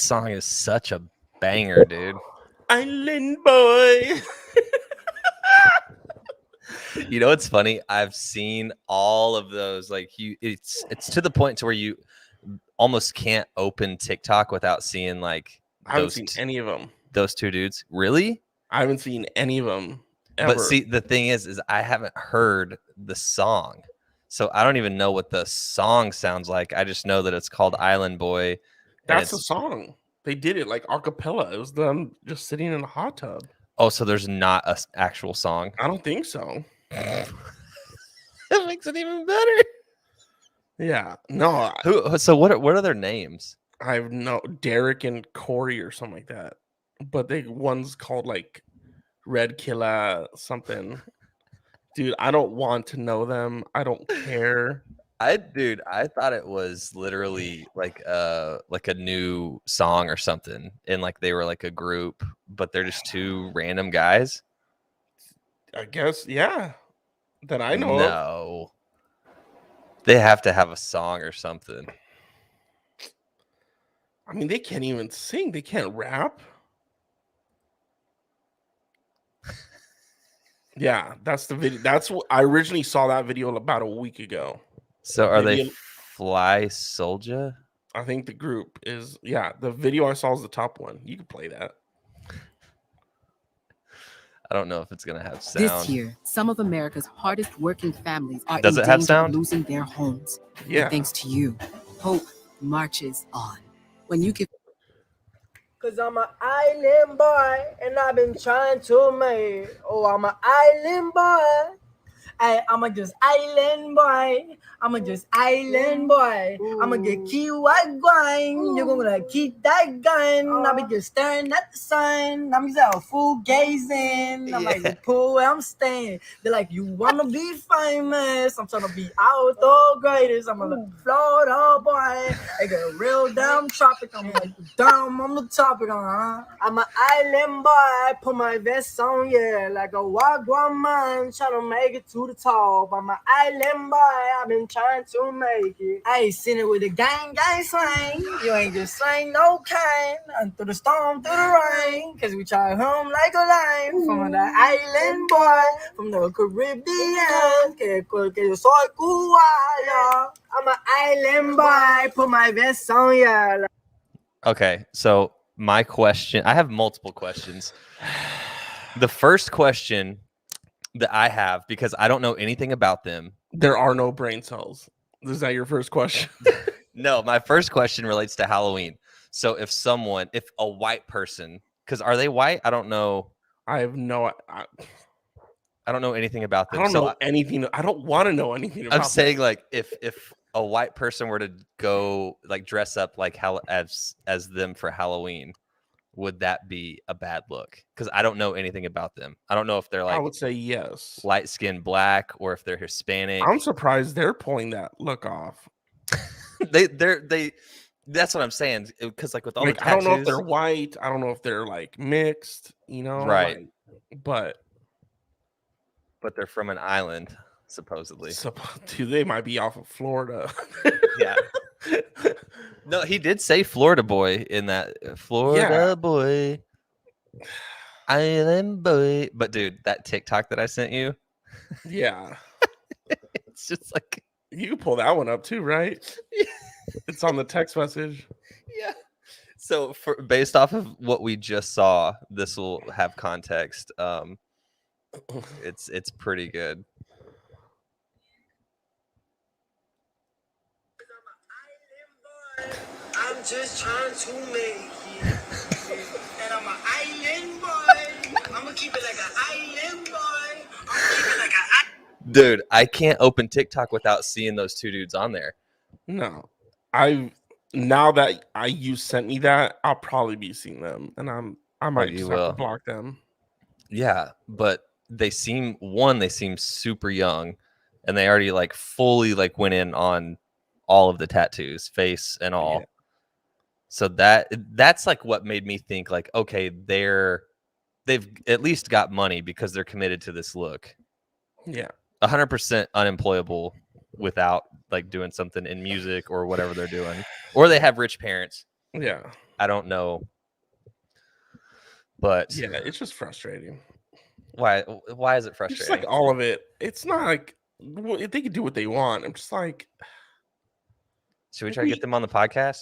song is such a banger, dude. Island boy. You know what's funny? I've seen all of those. Like it's to the point to where you almost can't open TikTok without seeing like I haven't seen any of them. Those two dudes. Really? I haven't seen any of them ever. But see, the thing is I haven't heard the song, so I don't even know what the song sounds like. I just know that it's called Island Boy. That's the song. They did it like a cappella. It was them just sitting in a hot tub. Oh, so there's not an actual song? I don't think so. That makes it even better. Yeah. No. So what are their names? I have no Derek and Corey or something like that. But one's called like Red Killer something. Dude, I don't want to know them. I don't care. I thought it was literally like a new song or something, and like they were like a group, but they're just two random guys. I guess, yeah. That I know. No. They have to have a song or something. I mean, they can't even sing. They can't rap. Yeah, that's the video. That's what I originally saw that video about a week ago. So are they Fly Soldier? I think the group is, yeah, the video I saw is the top one. You can play that. I don't know if it's gonna have sound. This year, some of America's hardest working families are Does in it have danger sound? of losing their homes. Yeah. But thanks to you, hope marches on. When you give, cause I'm an island boy and I've been trying to make. Oh, I'm an island boy. I'ma just island boy. I'ma just island boy. I'ma get key white gun. You're gonna keep that gun. I'll be just staring at the sun. I'm just a fool gazing. I'm like, the pool where I'm staying. They're like, you wanna be famous? I'm trying to be out the greatest. I'm a Florida boy. I get a real damn tropic. I'm like, damn, I'm the topic. I'm an island boy. Put my vest on, yeah, like a wagwan man. Trying to make it to the top. I'm an island boy. I've been trying to make it. I ain't seen it with a gang slang. You ain't just slang no kind. And through the storm, through the rain. Cause we try home like a line. From the island boy. From the Caribbean. Que yo soy cubano. I'm an island boy. Put my vest on, yeah. Okay, so my question, I have multiple questions. The first question that I have, because I don't know anything about them. There are no brain cells. Is that your first question? No, my first question relates to Halloween. So if a white person, because are they white? I don't know. I have no. I don't know anything about them. I don't know anything. I don't want to know anything about I'm saying them. Like if a white person were to go like dress up like as them for Halloween, would that be a bad look? Because I don't know anything about them. I don't know if they're like, I would say yes, light skinned black, or if they're Hispanic. I'm surprised they're pulling that look off. they that's what I'm saying. Because like with all the tattoos, I don't know if they're white. I don't know if they're like mixed. You know, right? Like, but they're from an island, supposedly. Dude, they might be off of Florida. Yeah. No, he did say Florida boy in that Florida boy, island boy. But dude, that TikTok that I sent you, yeah, it's just like you can pull that one up too, right? Yeah. It's on the text message. Yeah. So based off of what we just saw, this will have context. It's pretty good. I'm just trying to make it. And I'm an island boy. I'm gonna keep it like an island boy. I'm gonna keep it like an Dude, I can't open TikTok without seeing those two dudes on there. No. Now that you sent me that, I'll probably be seeing them, and I might just have to block them. Yeah, but they seem super young, and they already like fully like went in on all of the tattoos, face and all. Yeah. So that's like what made me think like, okay, they've at least got money because they're committed to this look. Yeah. 100% unemployable without like doing something in music or whatever they're doing, or they have rich parents. Yeah. I don't know. But Yeah, it's just frustrating. why is it It's frustrating? just like all of it. It's not like they can do what they want. I'm just like, Should we like try to get them on the podcast?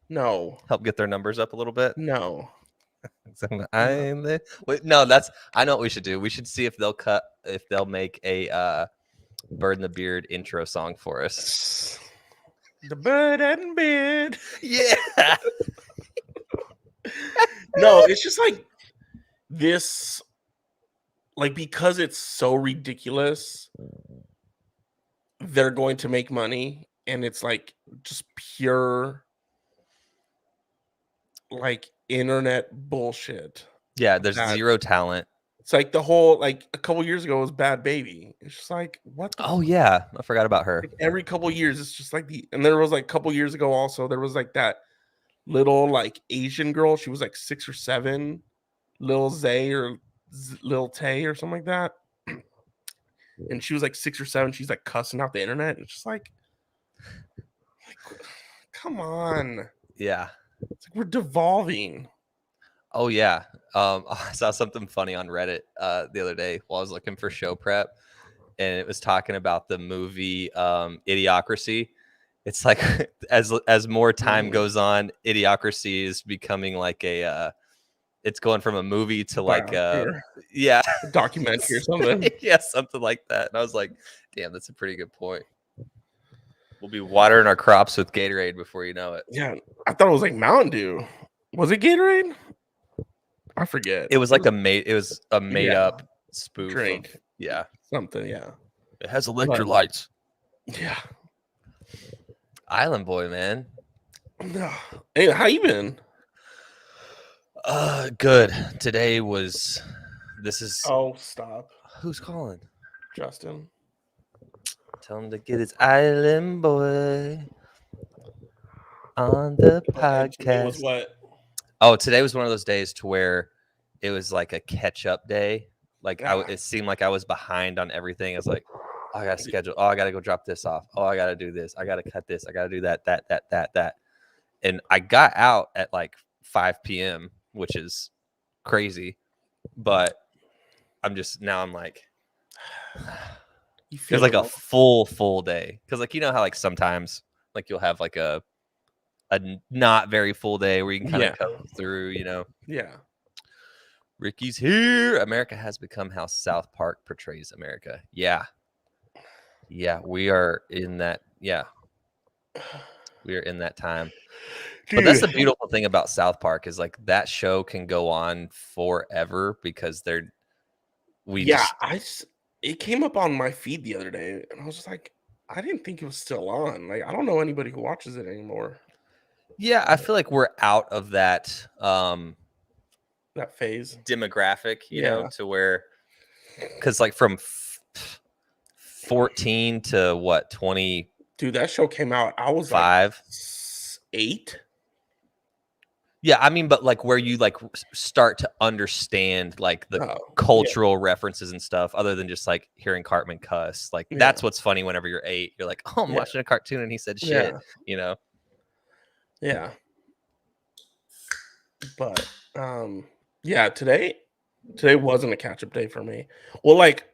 no, Help get their numbers up a little bit? no. Wait, no, I know what we should do. We should see if they'll make a Bird in the Beard intro song for us. The bird and beard. Yeah. No, it's just like this, like, because it's so ridiculous, they're going to make money, and it's like just pure like internet bullshit. Yeah, there's That- zero talent. It's like the whole, like, a couple years ago was Bad Baby. It's just like, what the Oh yeah, I forgot about her. like every couple years it's just like and there was like a couple years ago also there was like that little like Asian girl. She was like 6 or 7, Lil Zay or Lil Tay or something like that. And she was like 6 or 7. She's like cussing out the internet. It's just like come on. Yeah. It's like we're devolving. Oh yeah. I saw something funny on Reddit the other day while I was looking for show prep, and it was talking about the movie Idiocracy. It's like as more time goes on, Idiocracy is becoming like it's going from a movie to like yeah, A documentary or something. yeah, something like that. And I was like, damn, that's a pretty good point. We'll be watering our crops with Gatorade before you know it. Yeah, I thought it was like Mountain Dew. Was it Gatorade? I forget. It was like a made up spoof Drink. of, yeah. Something, yeah. It has electrolytes. Yeah. Island boy, man. Hey, how you been? Good. Today this is Oh, stop. who's calling? Justin. Tell him to get his island boy on the It was podcast. what? Oh, today was one of those days to where it was like a catch-up day. Like Ah. it seemed like I was behind on everything. I was like, oh, I gotta schedule. Oh, I gotta go drop this off. Oh, I gotta do this. I gotta cut this. I gotta do that. And I got out at like 5 p.m., which is crazy. But I'm like, You feel it's like a it, full day. Because like, you know how like sometimes like you'll have like a not very full day where you can kind of come through, you know. yeah. Ricky's here. America has become how South Park portrays America. Yeah. Yeah, we are in that. Yeah. We are in that time. But that's the beautiful thing about South Park is like that show can go on forever because it came up on my feed the other day and I was just like, I didn't think it was still on. Like, I don't know anybody who watches it anymore. Yeah, I feel like we're out of that That phase. demographic, you know, to where because like from 14 to what 25. Dude, that show came out. I was like 8. Yeah, I mean, but like where you like start to understand like the cultural references and stuff, other than just like hearing Cartman cuss. Like that's what's funny. Whenever you're 8, you're like, oh, I'm watching a cartoon and he said shit. You know. Yeah. But yeah, today wasn't a catch-up day for me. Well, like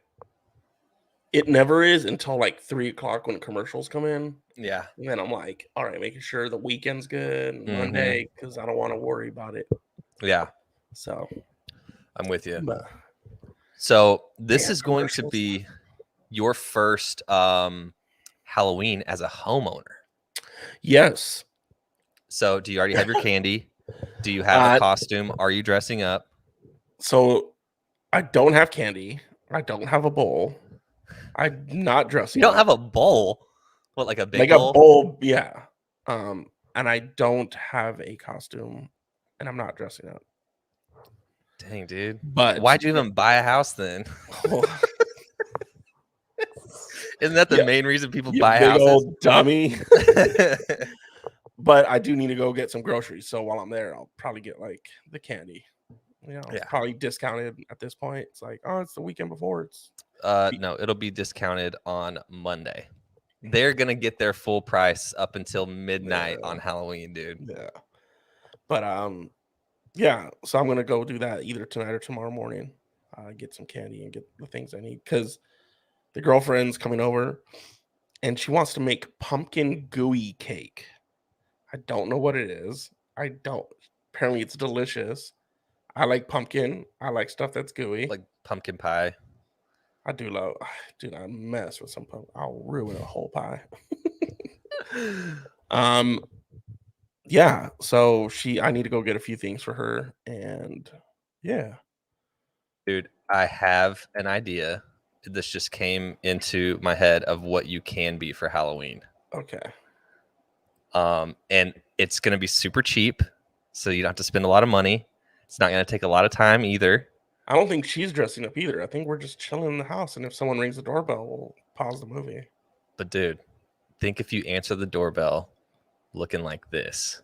it never is until like 3:00 when commercials come in. Yeah. And then I'm like, all right, making sure the weekend's good and Monday because I don't want to worry about it. Yeah. So I'm with you. But, so this is going to be your first Halloween as a homeowner. Yes. So do you already have your candy? Do you have a costume? Are you dressing up? So I don't have candy. I don't have a bowl. I'm not dressing. You don't have a bowl? What, like a big bowl? A bowl, yeah. And I don't have a costume, and I'm not dressing up. Dang, dude. But why'd you even buy a house then? Isn't that the main reason people buy houses? Old dummy. But I do need to go get some groceries. So while I'm there, I'll probably get like the candy. You know, it's probably discounted at this point. It's like, oh, it's the weekend before. It's no, it'll be discounted on Monday. They're gonna get their full price up until midnight on Halloween, dude. Yeah. But yeah. So I'm gonna go do that either tonight or tomorrow morning. Get some candy and get the things I need because the girlfriend's coming over and she wants to make pumpkin gooey cake. I don't know what it is. I don't. Apparently, it's delicious. I like pumpkin. I like stuff that's gooey. Like pumpkin pie. I do love. Dude, I mess with some pumpkin. I'll ruin a whole pie. Yeah. So I need to go get a few things for her, and yeah. Dude, I have an idea. This just came into my head of what you can be for Halloween. Okay. And it's gonna be super cheap, so you don't have to spend a lot of money. It's not gonna take a lot of time either. I don't think she's dressing up either. I think we're just chilling in the house, and if someone rings the doorbell, we'll pause the movie. But dude, think if you answer the doorbell looking like this.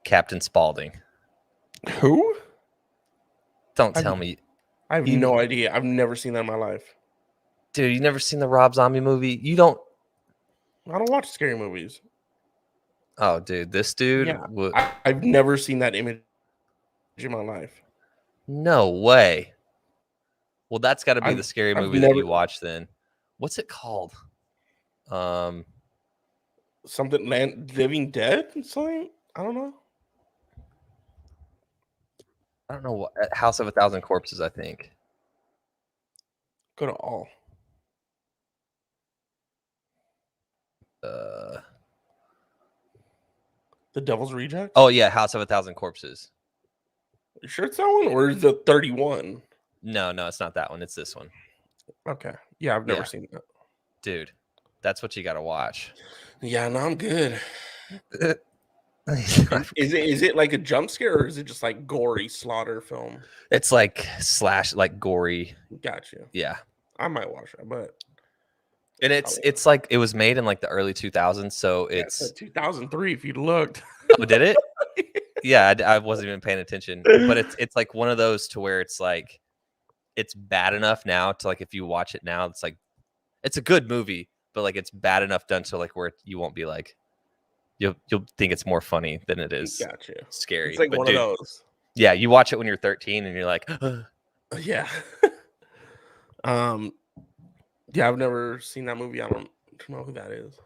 Captain Spaulding. Who? Don't tell me. I have no idea. I've never seen that in my life. Dude, you never seen the Rob Zombie movie? You don't. I don't watch scary movies. Oh, dude, this dude. Yeah, I've never seen that image in my life. No way. Well, that's got to be the scary movie that you watched then. What's it called? Something Living Dead? Something? I don't know. I don't know what. House of a Thousand Corpses, I think. Go to all. The Devil's Reject? Oh yeah, House of a Thousand Corpses. You sure it's that one, or is it 31? No, it's not that one. It's this one. Okay. Yeah, I've never seen that. Dude, that's what you got to watch. Yeah, no, I'm good. Is it like a jump scare, or is it just like gory slaughter film? It's like like gory. Gotcha. Yeah, I might watch that, but and it's like it was made in like the early 2000s, so it's 2003 if you looked. Oh, did it? Yeah, I wasn't even paying attention, but it's like one of those to where it's like it's bad enough now to like if you watch it now, it's like it's a good movie, but like it's bad enough done to like where you won't be like you'll think it's more funny than it is. Gotcha. Scary. It's like one of those. Yeah, you watch it when you're 13 and you're like, yeah. Yeah, I've never seen that movie. I don't know who that is.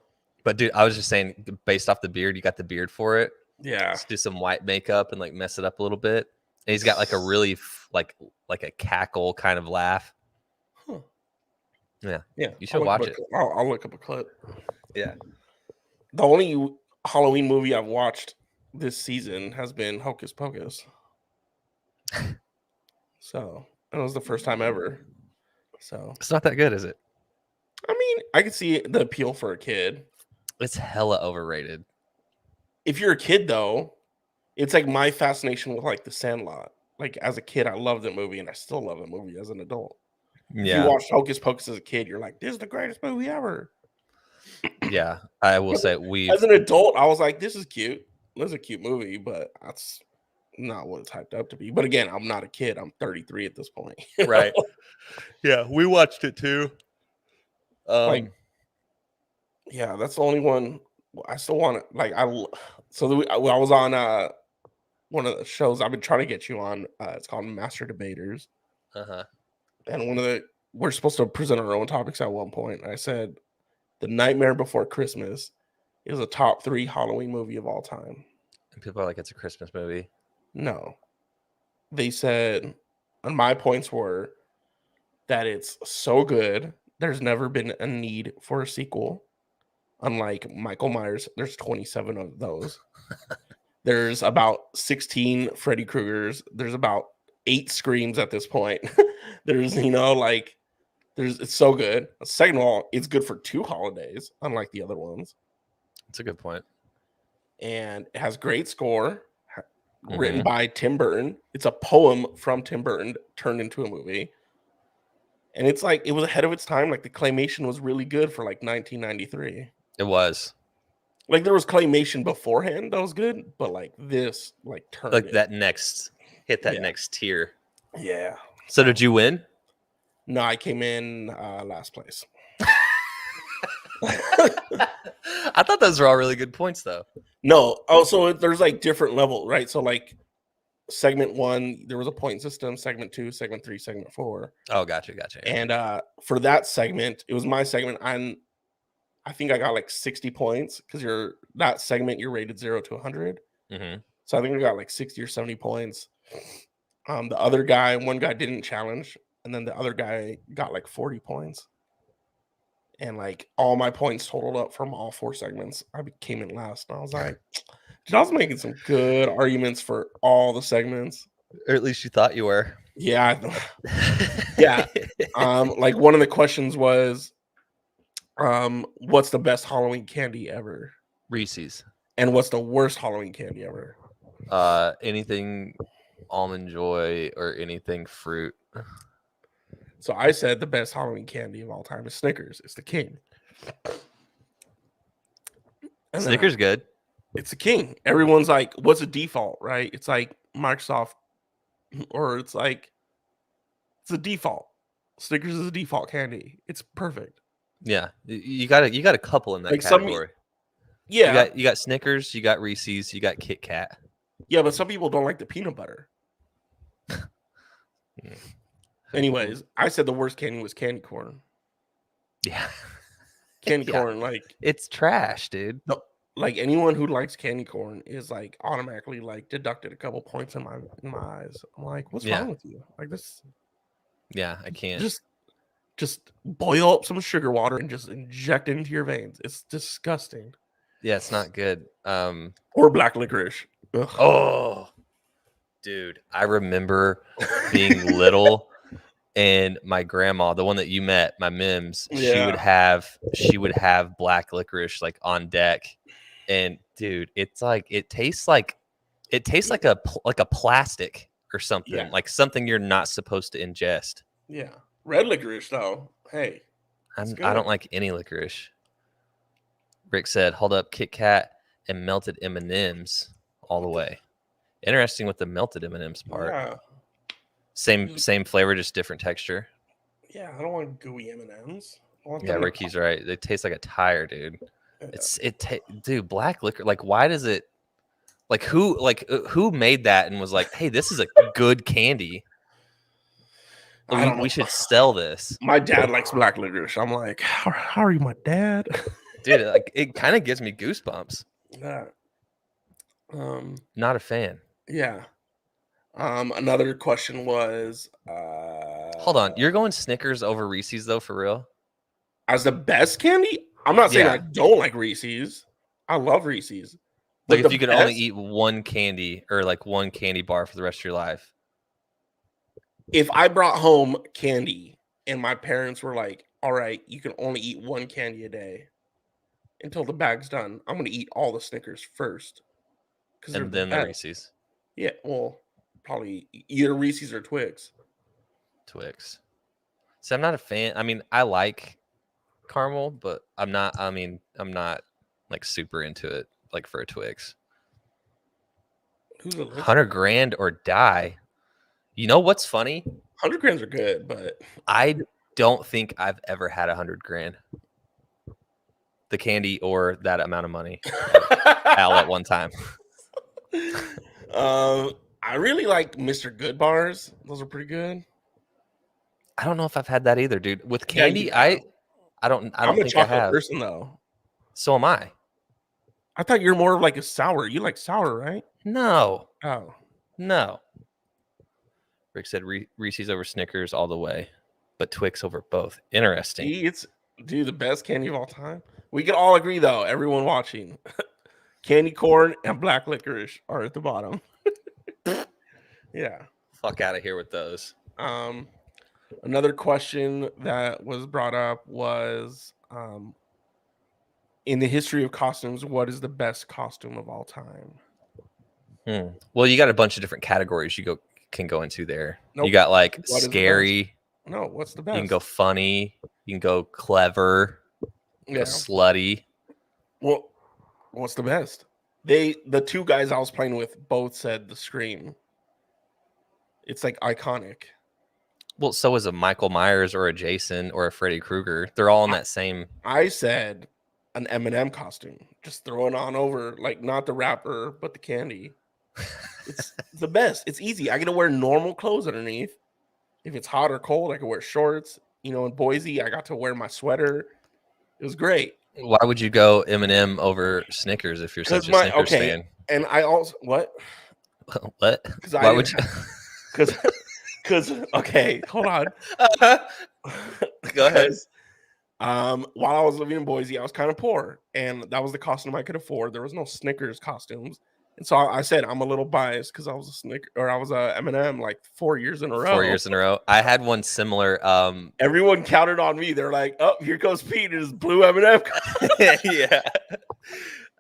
But dude, I was just saying, based off the beard, you got the beard for it. Yeah. Just do some white makeup and like mess it up a little bit. And he's got like a really like a cackle kind of laugh. Huh. Yeah. Yeah. You should watch it. I'll look up a clip. Yeah. The only Halloween movie I've watched this season has been Hocus Pocus. So it was the first time ever. So it's not that good, is it? I mean, I can see the appeal for a kid. It's hella overrated. If you're a kid, though, it's like my fascination with like The Sandlot. Like as a kid, I loved that movie, and I still love that movie as an adult. Yeah. If you watched Hocus Pocus as a kid, you're like, "This is the greatest movie ever." Yeah, I will say as an adult, I was like, "This is cute. This is a cute movie," but that's not what it's hyped up to be. But again, I'm not a kid. I'm 33 at this point. Right. Yeah, we watched it too. Like, yeah, that's the only one I still want to like. I was on one of the shows I've been trying to get you on. It's called Master Debaters. And we're supposed to present our own topics at one point. And I said, The Nightmare Before Christmas is a top 3 Halloween movie of all time. And people are like, it's a Christmas movie. No. They said, and my points were that it's so good, there's never been a need for a sequel. Unlike Michael Myers, there's 27 of those. There's about 16 Freddy Kruegers. There's about 8 Screams at this point. There's, it's so good. Second of all, it's good for 2 holidays, unlike the other ones. That's a good point. And it has great score, written by Tim Burton. It's a poem from Tim Burton turned into a movie. And it's like, it was ahead of its time. Like the claymation was really good for like 1993. It was. Like there was claymation beforehand that was good, but like this, like turned like it. that next next tier. Yeah. So did you win? No, I came in last place. I thought those were all really good points, though. No. Also, there's like different level, right? So like segment 1, there was a point system. Segment 2, segment 3, segment 4. Oh, gotcha. And for that segment, it was my segment. I think I got like 60 points because that segment you're rated 0 to 100. Mm-hmm. So I think I got like 60 or 70 points. One guy didn't challenge, and then the other guy got like 40 points. And like all my points totaled up from all 4 segments. I came in last, and I was like, dude, I was making some good arguments for all the segments. Or at least you thought you were. Yeah. Yeah. Like one of the questions was, what's the best Halloween candy ever? Reese's. And what's the worst Halloween candy ever? Anything Almond Joy or anything fruit. So I said the best Halloween candy of all time is Snickers. It's the king. And Snickers good. It's the king. Everyone's like, what's a default, right? It's like Microsoft, or it's a default. Snickers is a default candy. It's perfect. Yeah, you got a couple in that Like category. Yeah, you got Snickers, you got Reese's, you got Kit Kat. Yeah, but some people don't like the peanut butter. Anyways, I said the worst candy was candy corn. Yeah. Candy Yeah. corn, like It's trash, dude. no, like anyone who likes candy corn is like automatically like deducted a couple points in my eyes. I'm like, what's Yeah. wrong with you? Like this, Yeah, I can't. just boil up some sugar water and just inject it into your veins. It's disgusting. Yeah, it's not good. Or black licorice. Ugh. Oh, dude, I remember being little, and my grandma, the one that you met, my Mims, she would have black licorice like on deck, and dude, it's like it tastes like a plastic or something, Yeah. like something you're not supposed to ingest. Yeah, red licorice though. Hey, I good. don't like any licorice. Rick said, "Hold up, Kit Kat and melted M&Ms all the way." Interesting with the melted M&Ms part. Yeah. Same flavor, just different texture. Yeah, I don't want gooey M&Ms. Yeah, Ricky's right. They taste like a tire, dude. Dude, black liquor. Like, why does it? Who made that and was like, "Hey, this is a good candy. I don't know. We should sell this." My dad likes black licorice. I'm like, how are you, my dad? Dude, like it kind of gives me goosebumps. Yeah. Not a fan. Yeah. Another question was, Hold on, you're going Snickers over Reese's though, for real? as the best candy? I'm not saying Yeah. I don't like Reese's. I love Reese's. Like But if you could the only best- eat one candy or like one candy bar for the rest of your life. if I brought home candy and my parents were like, all right, you can only eat one candy a day until the bag's done, I'm going to eat all the Snickers first. And then the Reese's. Yeah, well, probably either Reese's or Twix. Twix. So I'm not a fan. I mean, I like caramel, but I'm not like super into it like for a Twix. Who's a 100 grand or die. You know what's funny? 100 grams are good, but I don't think I've ever had 100 grand. The candy or that amount of money all at one time. I really like Mr. Good bars. Those are pretty good. I don't know if I've had that either, dude. With Yeah, candy, you have. I don't I'm a think I chocolate have. person though. So am I. I thought you're more of like a sour. You like sour, right? No. Oh, No. Rick said Reese's over Snickers all the way, but Twix over both. Interesting. see, it's the best candy of all time. We can all agree though. Everyone watching, candy corn and black licorice are at the bottom. Yeah. Fuck out of here with those. Another question that was brought up was, in the history of costumes, what is the best costume of all time? Well, you got a bunch of different categories you can go into there. Nope. You got like What is the scary. No, what's the best? You can go funny. You can go clever. yeah. Go slutty. Well, what's the best? The two guys I was playing with both said the Scream. It's like iconic. Well, so is a Michael Myers or a Jason or a Freddy Krueger. They're all in that same. I said an M&M costume. Just throw it on over, like not the wrapper, but the candy. It's the best. It's easy. I get to wear normal clothes underneath. If it's hot or cold, I can wear shorts. You know, in Boise, I got to wear my sweater. It was great. Why would you go M&M over Snickers if you're such a Snickers fan? And I also what? What? Why would you? Because okay, hold on. Go ahead. While I was living in Boise, I was kind of poor, and that was the costume I could afford. There was no Snickers costumes, and so I said I'm a little biased because I was a M&M like 4 years in a row. 4 years in a row. I had one similar. Everyone counted on me. They're like, "Oh, here goes Pete in his blue M&M." Yeah.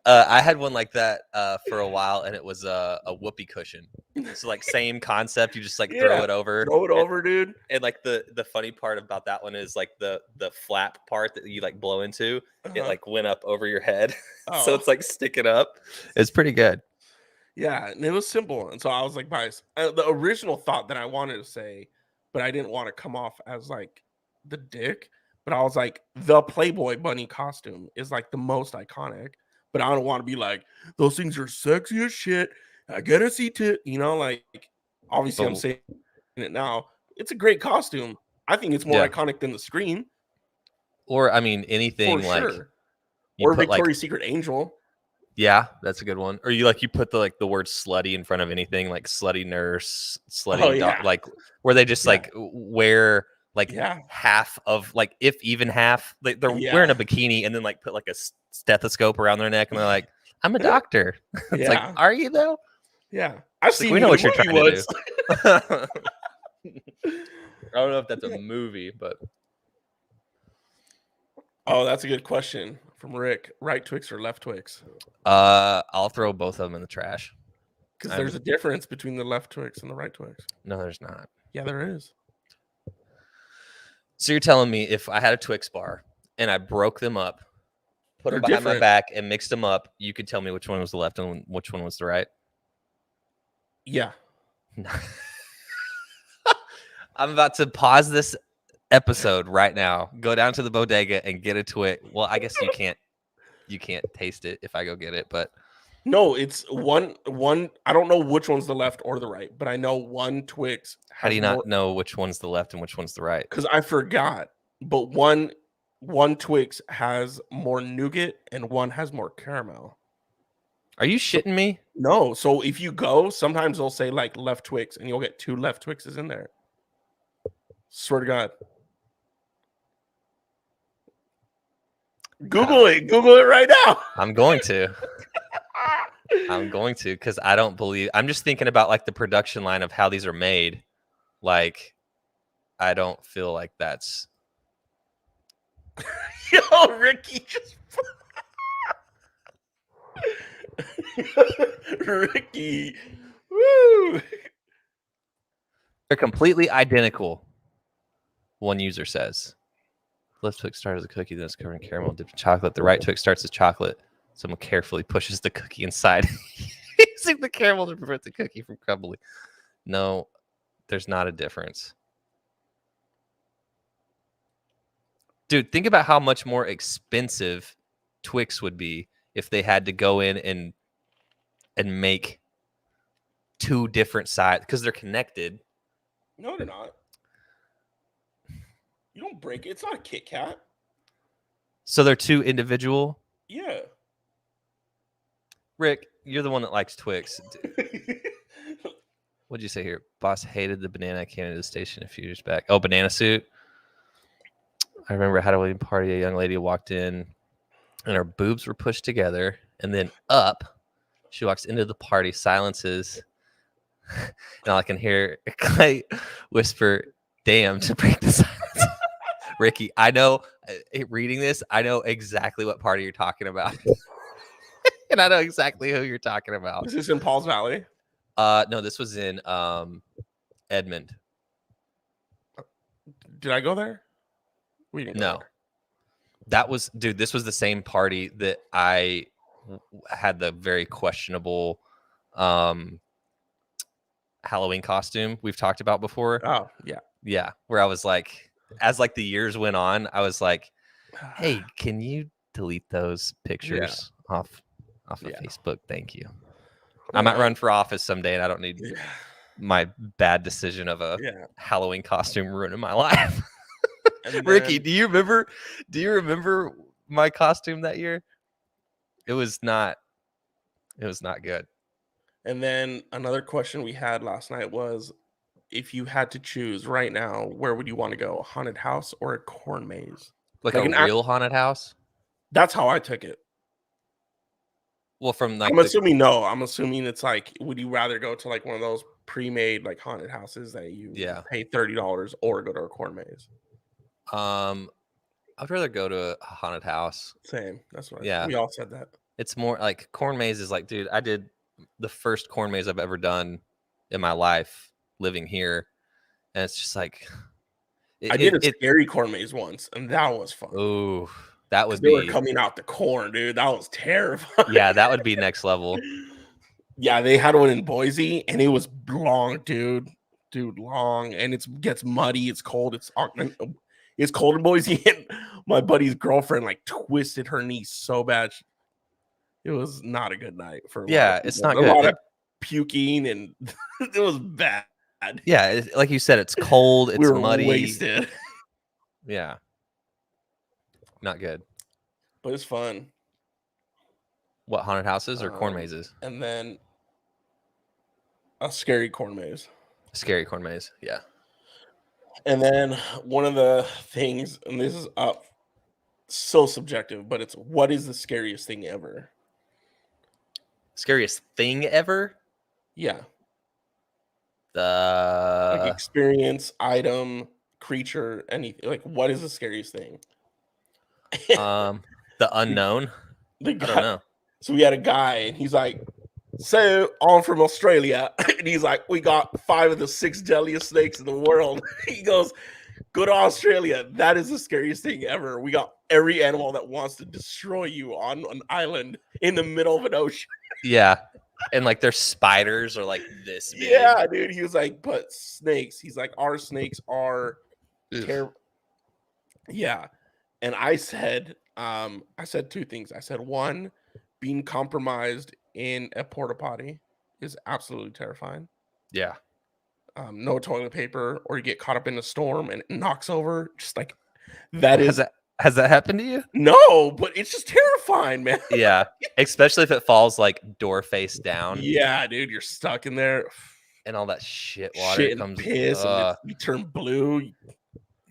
I had one like that for a while, and it was a whoopee cushion. So like same concept, you just like throw it over, dude. And like the funny part about that one is like the flap part that you like blow into, it like went up over your head, so it's like sticking up. It's pretty good. Yeah, and it was simple, and so I was like, biased. The original thought that I wanted to say, but I didn't want to come off as like the dick. But I was like, the Playboy bunny costume is like the most iconic. But I don't want to be like, those things are sexy as shit. I gotta see it. You know, like obviously I'm saying it now. It's a great costume. I think it's more iconic than the Scream. Or I mean anything for like sure. Or Victoria's Secret Angel. Yeah, that's a good one. Or you put the word slutty in front of anything, like slutty nurse, slutty dog, like where they just like wear like half of like if even half they're wearing a bikini and then like put like a stethoscope around their neck and they're like, I'm a doctor. It's like, are you though? Yeah. I've seen we know what you're trying to do. I don't know if that's a movie, but oh, that's a good question from Rick. Right Twix or left Twix? I'll throw both of them in the trash. Because there's a difference between the left Twix and the right Twix. No, there's not. Yeah, there is. So you're telling me if I had a Twix bar and I broke them up, put them behind my back and mixed them up, you could tell me which one was the left and which one was the right? Yeah. I'm about to pause this episode right now, go down to the bodega and get a Twix. Well, I guess you can't taste it if I go get it, but no, it's one. I don't know which one's the left or the right, but I know one Twix. How do you not know which one's the left and which one's the right? Because I forgot. But one Twix has more nougat and one has more caramel. Are you shitting me? No. So if you go, sometimes they'll say like left Twix, and you'll get 2 left Twixes in there. Swear to God. Google it right now. I'm going to because I don't believe. I'm just thinking about like the production line of how these are made. Like, I don't feel like that's. Yo, Ricky just. Ricky, woo! They're completely identical. One user says. Left Twix starts as a cookie, then it's covered in caramel dipped in chocolate. The right Twix starts as chocolate. Someone carefully pushes the cookie inside, using the caramel to prevent the cookie from crumbling. No, there's not a difference. Dude, think about how much more expensive Twix would be if they had to go in and make 2 different sides because they're connected. No, they're not. You don't break it. It's not a Kit Kat. So they're 2 individual? Yeah. Rick, you're the one that likes Twix. What'd you say here? Boss hated the banana can at the station a few years back. Oh, banana suit. I remember at a Halloween party, a young lady walked in and her boobs were pushed together and then up. She walks into the party, silences, and all I can hear Clay whisper, damn, to break the silence. Ricky, I know, reading this, I know exactly what party you're talking about. And I know exactly who you're talking about. Is this in Paul's Valley? No, this was in Edmond. Did I go there? We didn't go No. there. That was, dude, this was the same party that I had the very questionable Halloween costume we've talked about before. Oh, yeah. Yeah, where I was like, as like the years went on, I was like, hey, can you delete those pictures off of Yeah. Facebook. Thank you. I might run for office someday, and I don't need my bad decision of a Halloween costume ruining my life. Ricky, do you remember my costume that year? It was not good. And then another question we had last night was, if you had to choose right now, where would you want to go? A haunted house or a corn maze? Like a real haunted house? That's how I took it. Well, from like I'm assuming no. I'm assuming it's like, would you rather go to like one of those pre-made like haunted houses that you pay $30 or go to a corn maze? I'd rather go to a haunted house. Same. That's what we all said that. It's more like corn maze is like, dude, I did the first corn maze I've ever done in my life living here. And it's just like I did a scary corn maze once, and that was fun. Oh, that would be. They were coming out the corn, dude. That was terrifying. Yeah, that would be next level. Yeah, they had one in Boise, and it was long, dude. Long, and it gets muddy. It's cold. It's cold in Boise, and my buddy's girlfriend like twisted her knee so bad. It was not a good night for. It's not good. A lot of puking, and it was bad. Yeah, like you said, it's cold. It's muddy. Wasted. Yeah, not good. But it's fun. What, haunted houses or corn mazes? And then a scary corn maze. Scary corn maze, yeah. And then one of the things, and this is so subjective, but it's, what is the scariest thing ever? Scariest thing ever? Yeah. Like experience, item, creature, anything. Like, what is the scariest thing? The unknown. I don't know. So we had a guy, and he's like, so I'm from Australia, and he's like, we got 5 of the 6 deadliest snakes in the world. He goes, go to Australia. That is the scariest thing ever. We got every animal that wants to destroy you on an island in the middle of an ocean. Yeah. And like their spiders are like this big. Yeah, dude. He was like, but snakes. He's like, our snakes are terrible. Yeah. And I said 2 things. I said, 1, being compromised in a porta potty is absolutely terrifying. Yeah. No toilet paper, or you get caught up in a storm and it knocks over. Just like that is. Has that happened to you? No, but it's just terrifying, man. Yeah. Especially if it falls like door face down. Yeah, dude, you're stuck in there. And all that shit water comes. Piss, and you turn blue.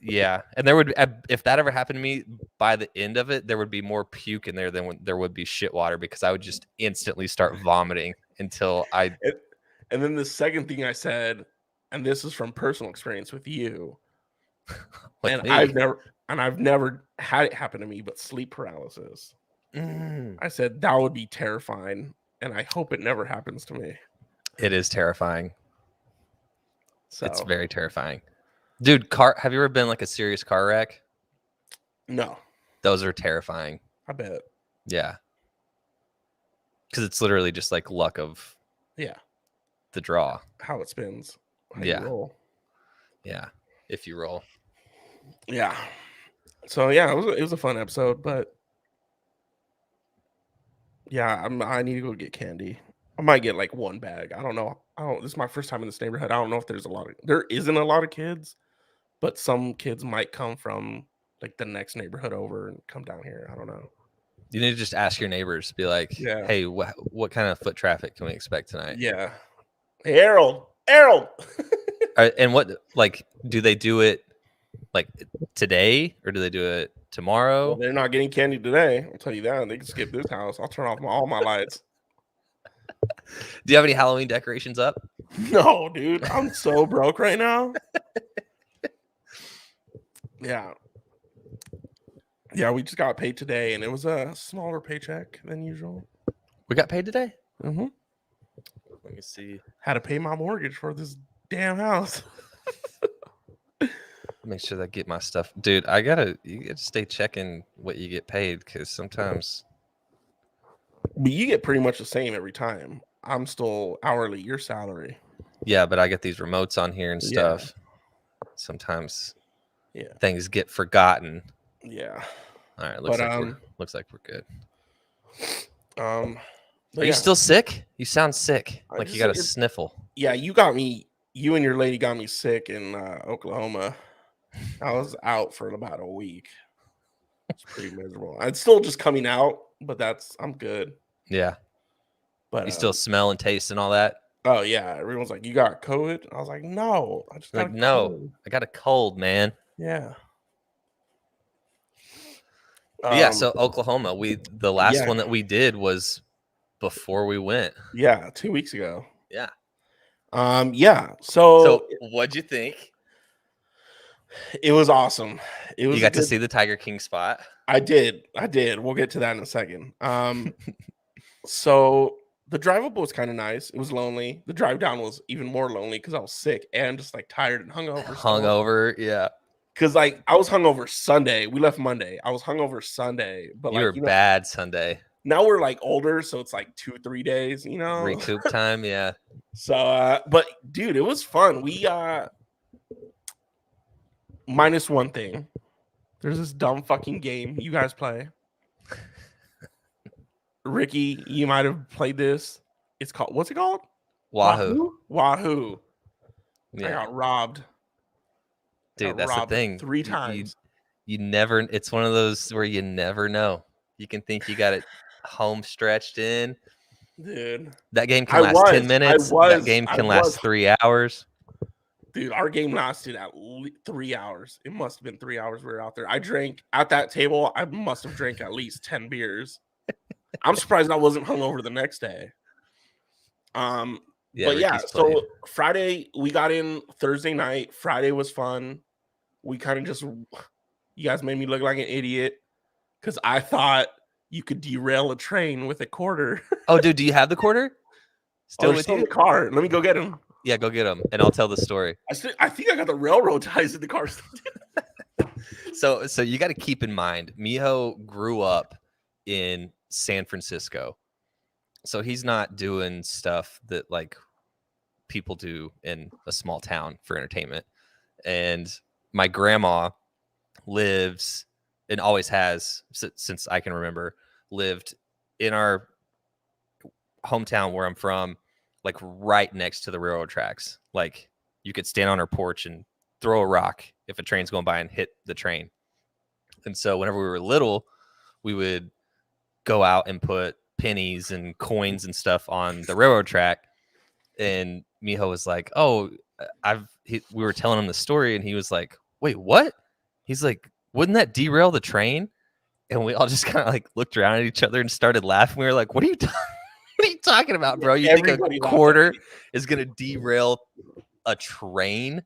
Yeah. And there would, if that ever happened to me, by the end of it, there would be more puke in there than there would be shit water, because I would just instantly start vomiting until I. And then the second thing I said, and this is from personal experience with you, and I've never had it happen to me, but sleep paralysis. I said that would be terrifying, and I hope it never happens to me. It is terrifying. So it's very terrifying. Dude, have you ever been like a serious car wreck? No. Those are terrifying. I bet. Yeah. Because it's literally just like luck of the draw. How it spins. How you roll. Yeah. If you roll. Yeah. So yeah, it was a fun episode, but yeah, I need to go get candy. I might get like 1 bag. I don't know. This is my first time in this neighborhood. I don't know if there isn't a lot of kids, but some kids might come from like the next neighborhood over and come down here. I don't know. You need to just ask your neighbors, be like, hey, what kind of foot traffic can we expect tonight? Yeah. Hey, Harold. And what, like, do they do it like today, or do they do it tomorrow? Well, they're not getting candy today. I'll tell you that. They can skip this house. I'll turn off all my lights. Do you have any Halloween decorations up? No, dude. I'm so broke right now. Yeah. Yeah, we just got paid today, and it was a smaller paycheck than usual. We got paid today? Mm-hmm. Let me see. Had to pay my mortgage for this damn house. Make sure that I get my stuff. Dude, you gotta stay checking what you get paid, because sometimes. But you get pretty much the same every time. I'm still hourly, your salary. Yeah, but I get these remotes on here and stuff. Sometimes things get forgotten. Yeah. All right, But looks like we're good. but Are you still sick? You sound sick. Like you got a sniffle. Yeah, you and your lady got me sick in Oklahoma. I was out for about a week. It's pretty miserable. It's still just coming out, but I'm good. Yeah. But you still smell and taste and all that? Oh yeah. Everyone's like, you got COVID? I was like, no. I just got no. I got a cold, man. Yeah. Yeah, so Oklahoma, the last one that we did was before we went. Yeah, 2 weeks ago. Yeah. Yeah. So what'd you think? It was awesome. You got to see the Tiger King spot. I did. We'll get to that in a second. So the drive up was kind of nice. It was lonely. The drive down was even more lonely because I was sick and just like tired and hungover. Yeah. Because like I was hungover Sunday. We left Monday. I was hungover Sunday. But you were bad Sunday. Now we're like older, so it's like 2-3 days, recoup time. Yeah. So but dude, it was fun. We minus one thing. There's this dumb fucking game you guys play. Ricky, you might have played this. It's called, what's it called? Wahoo. Yeah. I got robbed. Dude, that's the thing. 3 times. You never, it's one of those where you never know. You can think you got it home stretched in. Dude. That game can last 10 minutes. That game can last 3 hours. Dude, our game lasted at 3 hours. It must have been 3 hours we were out there. I drank at that table. I must have drank at least 10 beers. I'm surprised I wasn't hungover the next day. Yeah, but yeah, so Friday we got in Thursday night. Friday was fun. We kind of you guys made me look like an idiot because I thought you could derail a train with a quarter. Oh, dude, do you have the quarter? Still with you? In the car. Let me go get him. Yeah, go get him, and I'll tell the story. I think I got the railroad ties in the car. So you got to keep in mind, Miho grew up in San Francisco, so he's not doing stuff that like people do in a small town for entertainment. And my grandma lives and always has since I can remember lived in our hometown where I'm from, like right next to the railroad tracks. Like you could stand on her porch and throw a rock if a train's going by and hit the train. And so whenever we were little, we would go out and put pennies and coins and stuff on the railroad track. And Miho was like, "Oh, we were telling him the story," and he was like, "Wait, what?" He's like, "Wouldn't that derail the train?" And we all just kind of like looked around at each other and started laughing. We were like, "What are you talking about, bro? You think a quarter is gonna derail a train?"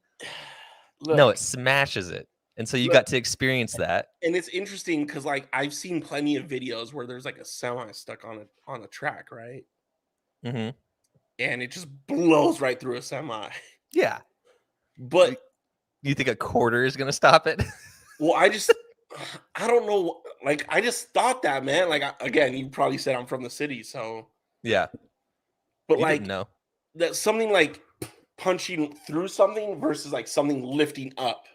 Look, no, it smashes it. And so you got to experience that. And it's interesting because like I've seen plenty of videos where there's like a semi stuck on a track, right? Mm-hmm. And it just blows right through a semi. Yeah. But you think a quarter is gonna stop it? Well, I don't know. Like, I just thought that, man. Like, again, you probably said I'm from the city, so yeah. But like, no, that's something like punching through something versus like something lifting up.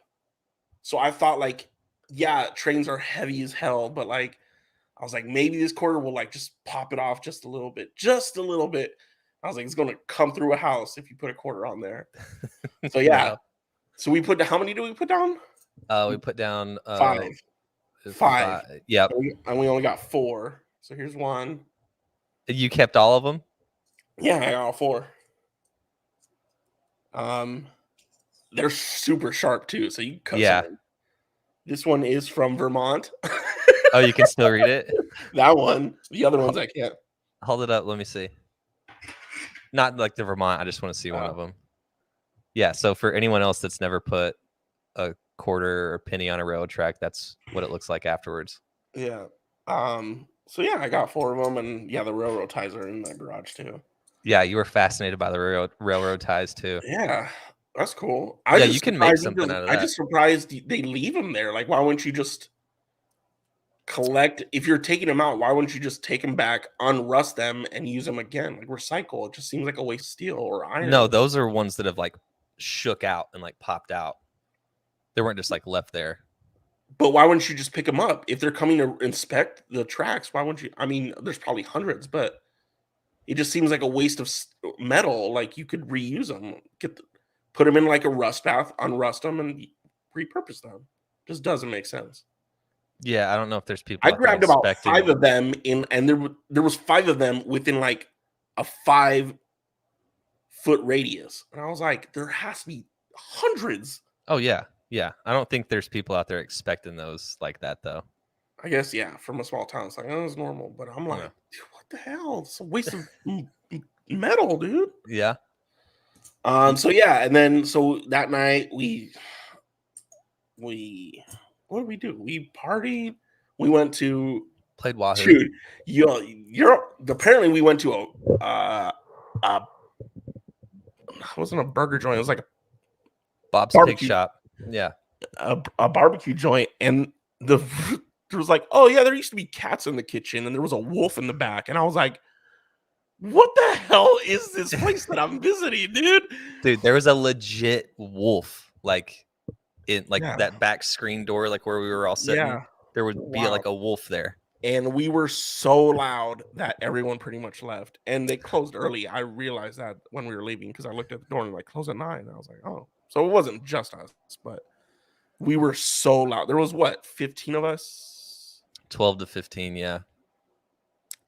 So I thought like, yeah, trains are heavy as hell, but like, I was like, maybe this quarter will like just pop it off just a little bit. I was like, it's gonna come through a house if you put a quarter on there. So yeah. So we how many do we put down? We put down 5. 5. Yep. And we only got 4. So here's 1. You kept all of them? Yeah, I got all 4. They're super sharp too, so you can cut some. This one is from Vermont. Oh, you can still read it? That one. The other ones I can't. Hold it up. Let me see. Not like the Vermont. I just want to see one of them. Yeah. So for anyone else that's never put a quarter or penny on a railroad track, that's what it looks like afterwards. Yeah. So yeah, I got 4 of them, and yeah, the railroad ties are in my garage too. Yeah, you were fascinated by the railroad ties too. Yeah, that's cool. You can make something out of that. I'm just surprised they leave them there. Like, why wouldn't you just collect? If you're taking them out, why wouldn't you just take them back, unrust them, and use them again? Like, recycle. It just seems like a waste of steel or iron. No, those are ones that have like shook out and like popped out. They weren't just like left there. But why wouldn't you just pick them up if they're coming to inspect the tracks? Why wouldn't you? I mean, there's probably hundreds, but it just seems like a waste of metal. Like you could reuse them, put them in like a rust bath, unrust them, and repurpose them. Just doesn't make sense. Yeah, I don't know if there's people. I grabbed about 5 of them and there was 5 of them within like a 5-foot radius, and I was like, there has to be hundreds. Oh yeah, yeah. I don't think there's people out there expecting those like that though. I guess yeah, from a small town, it's like it's normal, but I'm like, what the hell? It's a waste of metal, dude. Yeah. So yeah, and then so that night we what did we do? We partied. We went to played Wahoo. Dude, you're apparently we went to it wasn't a burger joint. It was like a Bob's barbecue. Pig Shop. Yeah. A barbecue joint, and there was like, oh yeah, there used to be cats in the kitchen, and there was a wolf in the back, and I was like, what the hell is this place that I'm visiting, dude? Dude, there was a legit wolf, like in like that back screen door, like where we were all sitting. Yeah. There would be like a wolf there. And we were so loud that everyone pretty much left. And they closed early. I realized that when we were leaving because I looked at the door and like close at 9. And I was like, oh. So it wasn't just us, but we were so loud. There was what, 15 of us? 12 to 15, yeah.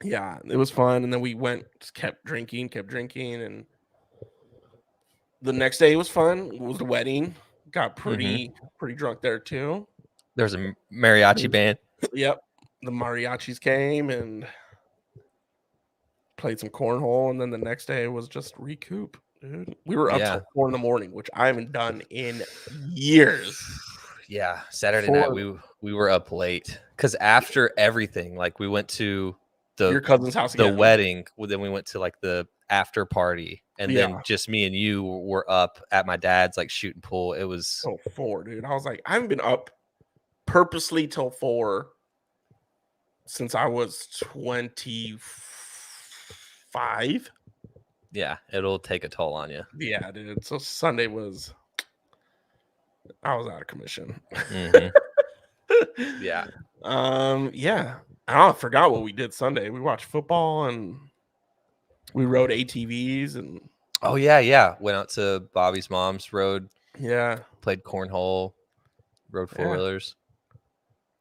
Yeah, it was fun. And then we just kept drinking. And the next day was fun. It was the wedding. Got pretty drunk there too. There was a mariachi band. Yep. The mariachis came and played some cornhole, and then the next day was just recoup, dude. We were up till 4 a.m, which I haven't done in years. Yeah, Saturday night we were up late because after everything, like we went to your cousin's house, the wedding. Then we went to like the after party, and then just me and you were up at my dad's, like shooting pool. It was 4, dude. I was like, I haven't been up purposely till 4 since I was 25. Yeah, it'll take a toll on you. Yeah, dude. So Sunday I was out of commission. Yeah. Yeah. I forgot what we did Sunday. We watched football and we rode ATVs and went out to Bobby's mom's, rode. Yeah. Played cornhole, rode 4-wheelers.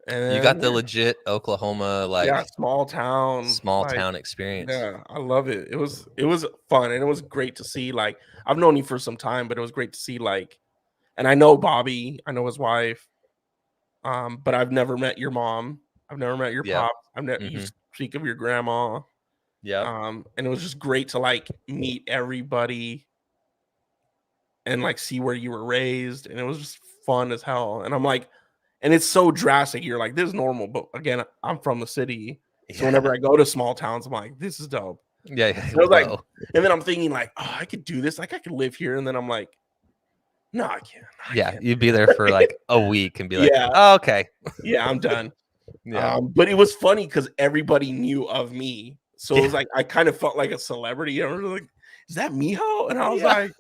And you got the legit Oklahoma, like small town experience. Yeah, I love it. It was fun, and it was great to see. Like, I've known you for some time, but it was great to see. Like, and I know Bobby, I know his wife, but I've never met your mom. I've never met your pop. I've never you speak of your grandma. Yeah. And it was just great to like meet everybody and like see where you were raised, and it was just fun as hell. And I'm like. And it's so drastic. You're like, this is normal. But again, I'm from the city. So whenever I go to small towns, I'm like, this is dope. Yeah. And, I was like, and then I'm thinking like, oh, I could do this. Like I could live here. And then I'm like, no, I can't. I can't. You'd be there for like a week and be like, oh, okay. Yeah, I'm done. Yeah. But it was funny because everybody knew of me. So it was like, I kind of felt like a celebrity. I was like, is that Miho? And I was like,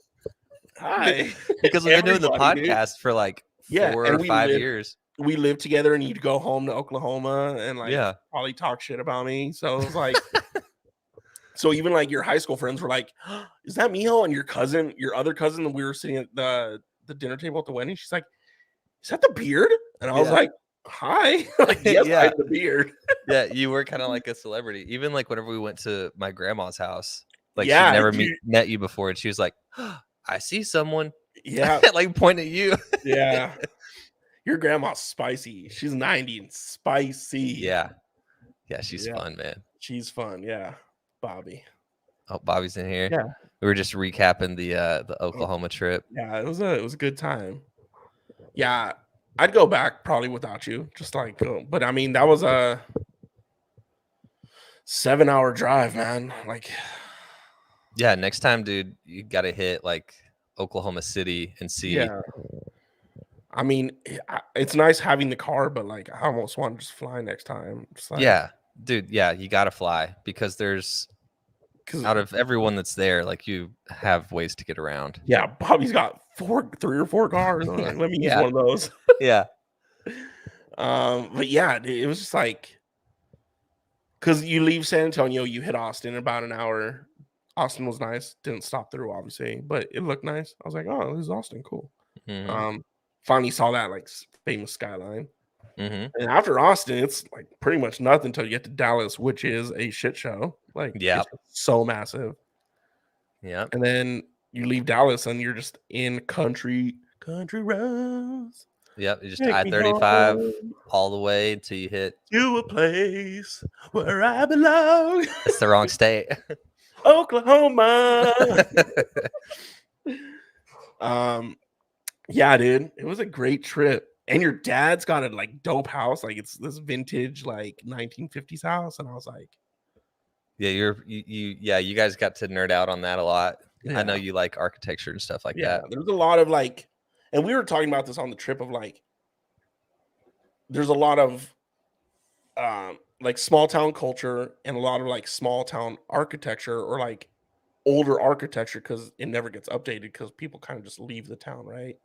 hi. Because we've been doing the podcast for like 4 or 5 years. We lived together, and you'd go home to Oklahoma and like probably talk shit about me. So it was like, so even like your high school friends were like, oh, "Is that Miho?" And your other cousin, we were sitting at the dinner table at the wedding. She's like, "Is that the beard?" And I was like, "Hi." Like, yes, I have the beard. Yeah, you were kind of like a celebrity. Even like whenever we went to my grandma's house, like she never met you before, and she was like, oh, "I see someone." Yeah, like point at you. Yeah. Your grandma's spicy. She's 90 and spicy. Yeah. Yeah, she's fun, man. She's fun. Yeah. Bobby. Oh, Bobby's in here. Yeah. We were just recapping the Oklahoma trip. Yeah, it was a good time. Yeah. I'd go back probably without you. Just like but I mean that was a 7-hour drive, man. Like yeah, next time, dude, you gotta hit like Oklahoma City and see. Yeah. I mean, it's nice having the car, but like, I almost want to just fly next time. Like, yeah, dude. Yeah, you got to fly because out of everyone that's there, like you have ways to get around. Yeah, Bobby's got 3 or 4 cars. Like, let me use one of those. Yeah. But yeah, it was just like, because you leave San Antonio, you hit Austin in about an hour. Austin was nice. Didn't stop through, obviously, but it looked nice. I was like, oh, this is Austin. Cool. Finally saw that like famous skyline. And after Austin, it's like pretty much nothing until you get to Dallas, which is a shit show. Like, it's so massive. Yeah. And then you leave Dallas and you're just in country roads. Yep. You just I-35 all the way until you hit to a place where I belong. It's the wrong state. Oklahoma. Yeah, dude. It was a great trip. And your dad's got a like dope house. Like it's this vintage like 1950s house. And I was like, yeah, you guys got to nerd out on that a lot. Yeah. I know you like architecture and stuff like that. There's a lot of like, and we were talking about this on the trip of like, there's a lot of like small town culture and a lot of like small town architecture or like older architecture because it never gets updated because people kind of just leave the town, right?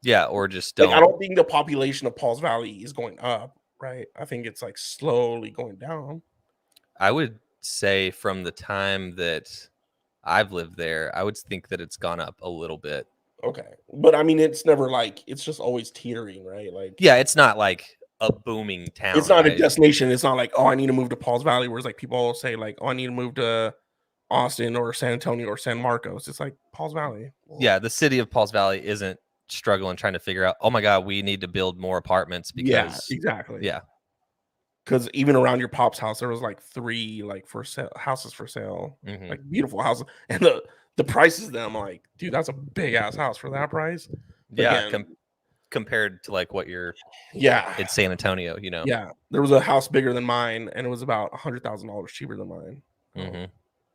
Yeah, or just don't. Like, I don't think the population of Pauls Valley is going up, right? I think it's like slowly going down. I would say from the time that I've lived there, I would think that it's gone up a little bit. Okay. But I mean, it's never like, it's just always teetering, right? Like, yeah, it's not like a booming town. It's not a destination. It's not like, oh, I need to move to Pauls Valley. Whereas like people say like, oh, I need to move to Austin or San Antonio or San Marcos. It's like Pauls Valley. Well, yeah, the city of Pauls Valley isn't struggling trying to figure out, oh my God, we need to build more apartments because exactly. Yeah. Because even around your pop's house, there was like 3 like for sale houses for sale, like beautiful houses. And the prices of them, like, dude, that's a big ass house for that price. But yeah, compared to like what you're it's San Antonio, you know. Yeah, there was a house bigger than mine, and it was about $100,000 cheaper than mine.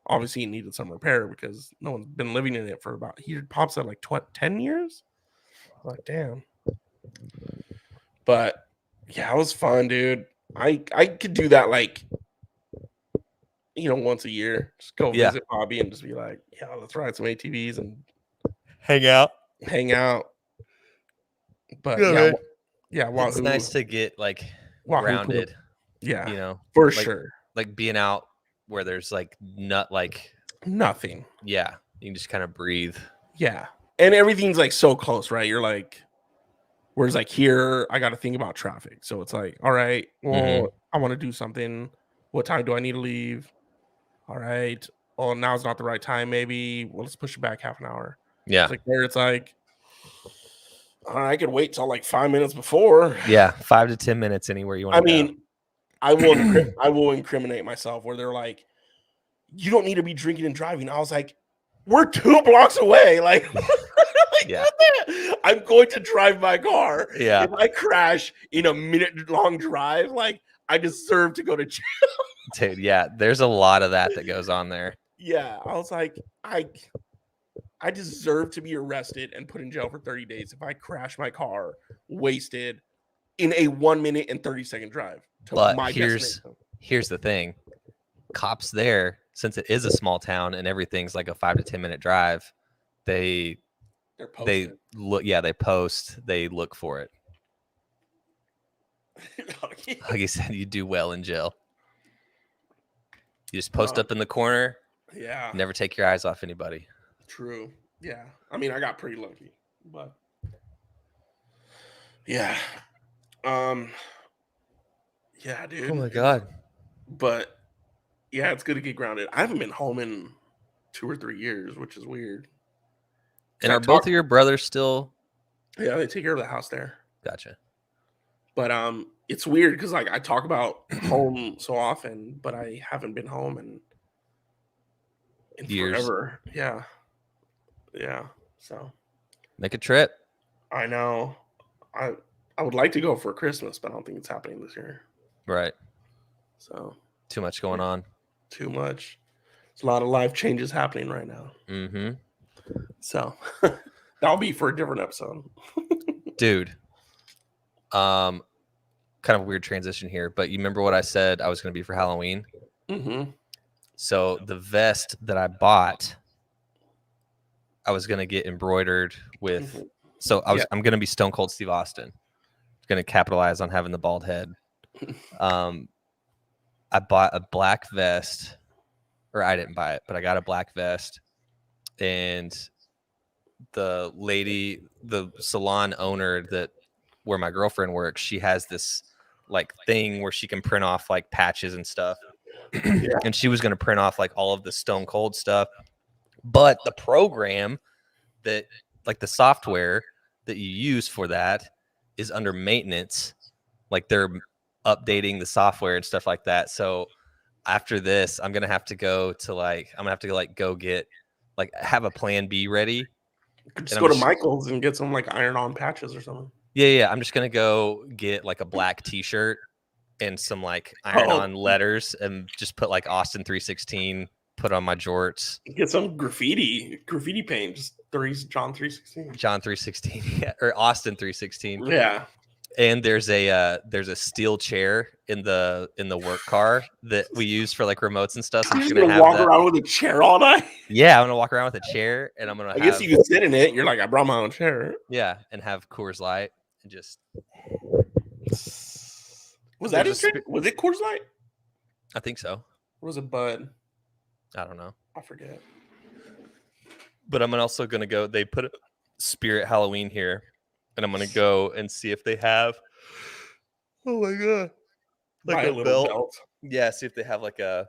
Obviously, it needed some repair because no one's been living in it for about. He pops at like 10 years. I was like, damn. But yeah, it was fun, dude. I could do that like, you know, once a year. Just go visit Bobby and just be like, yeah, let's ride some ATVs and hang out. But Wahoo. It's nice to get like grounded. Yeah, you know, for like, sure. Like being out where there's like nothing. Yeah, you can just kind of breathe. Yeah, and everything's like so close, right? You're like, whereas like here, I got to think about traffic. So it's like, all right, well, I want to do something. What time do I need to leave? All right. Well, now's not the right time. Maybe. Well, let's push it back half an hour. Yeah. It's like there. It's like, I could wait till like 5 minutes before. Yeah, 5 to 10 minutes anywhere you want. I mean, I will incriminate myself where they're like, you don't need to be drinking and driving. I was like, we're 2 blocks away. Like, I'm going to drive my car. Yeah. If I crash in a minute-long drive, like, I deserve to go to jail. Dude, yeah, there's a lot of that goes on there. Yeah, I was like, I deserve to be arrested and put in jail for 30 days if I crash my car wasted in a 1 minute and 30-second drive to my destination. Here's the thing. Cops there, since it is a small town and everything's like a 5 to 10 minute drive, they post, they look for it. Like you said, you do well in jail. You just post up in the corner. Yeah. Never take your eyes off anybody. True. Yeah. I mean, I got pretty lucky, but yeah. Yeah, dude. Oh my God. But yeah, it's good to get grounded. I haven't been home in 2 or 3 years, which is weird. And are both of your brothers still? Yeah, they take care of the house there. Gotcha. But it's weird because like I talk about home so often, but I haven't been home in years. Forever. Yeah. Yeah. So make a trip. I know. I would like to go for Christmas, but I don't think it's happening this year. Right. So too much going on. Too much. There's a lot of life changes happening right now. So that'll be for a different episode. Dude. Kind of a weird transition here, but you remember what I said I was going to be for Halloween? So the vest that I bought, I was going to get embroidered with. So I'm going to be Stone Cold Steve Austin. Gonna capitalize on having the bald head. I bought a black vest, or I didn't buy it, but I got a black vest, and the salon owner where my girlfriend works, she has this like thing where she can print off like patches and stuff. And she was going to print off like all of the Stone Cold stuff, but the program that like the software that you use for that is under maintenance. Like they're updating the software and stuff like that. So after this, I'm gonna have to go go get like have a plan B ready. Just go to Michael's and get some like iron-on patches or something. Yeah. I'm just gonna go get like a black T-shirt and some like iron-on letters, and just put like Austin 316. Put on my jorts. Get some graffiti paint. Just John 316. John 316, yeah, or Austin 316. Yeah. And there's a steel chair in the work car that we use for like remotes and stuff. So You're just gonna walk around with a chair all night. Yeah, I'm gonna walk around with a chair, and I'm gonna. I guess you can sit in it. You're like, I brought my own chair. Yeah, and have Coors Light and just. Was it Coors Light? I think so. Or was it Bud? I don't know. I forget. But I'm also gonna go. They put a Spirit Halloween here, and I'm gonna go and see if they have. Oh my god! Like a belt. Yeah, see if they have like a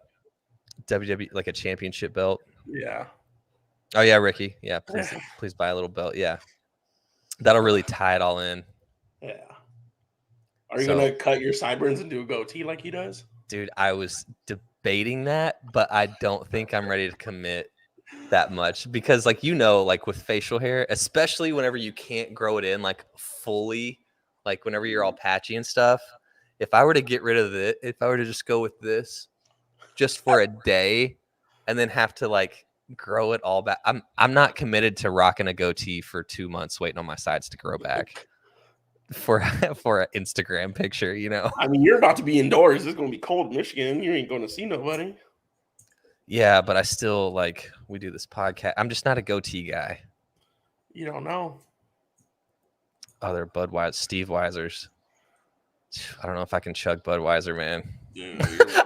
WWE, like a championship belt. Yeah. Oh yeah, Ricky. Yeah, please buy a little belt. Yeah, that'll really tie it all in. Yeah. Are you gonna cut your sideburns and do a goatee like he does? Dude, I was debating that, but I don't think I'm ready to commit that much, because like like with facial hair, especially whenever you can't grow it in like fully, like whenever you're all patchy and stuff, if I were to get rid of it, if I were to just go with this just for a day and then have to like grow it all back, I'm not committed to rocking a goatee for 2 months waiting on my sides to grow back for an Instagram picture, I mean, you're about to be indoors. It's gonna be cold in Michigan. You ain't gonna see nobody. Yeah, but I still like, we do this podcast. I'm just not a goatee guy. You don't know. Other Budweiser, Steve Weisers. I don't know if I can chug Budweiser, man.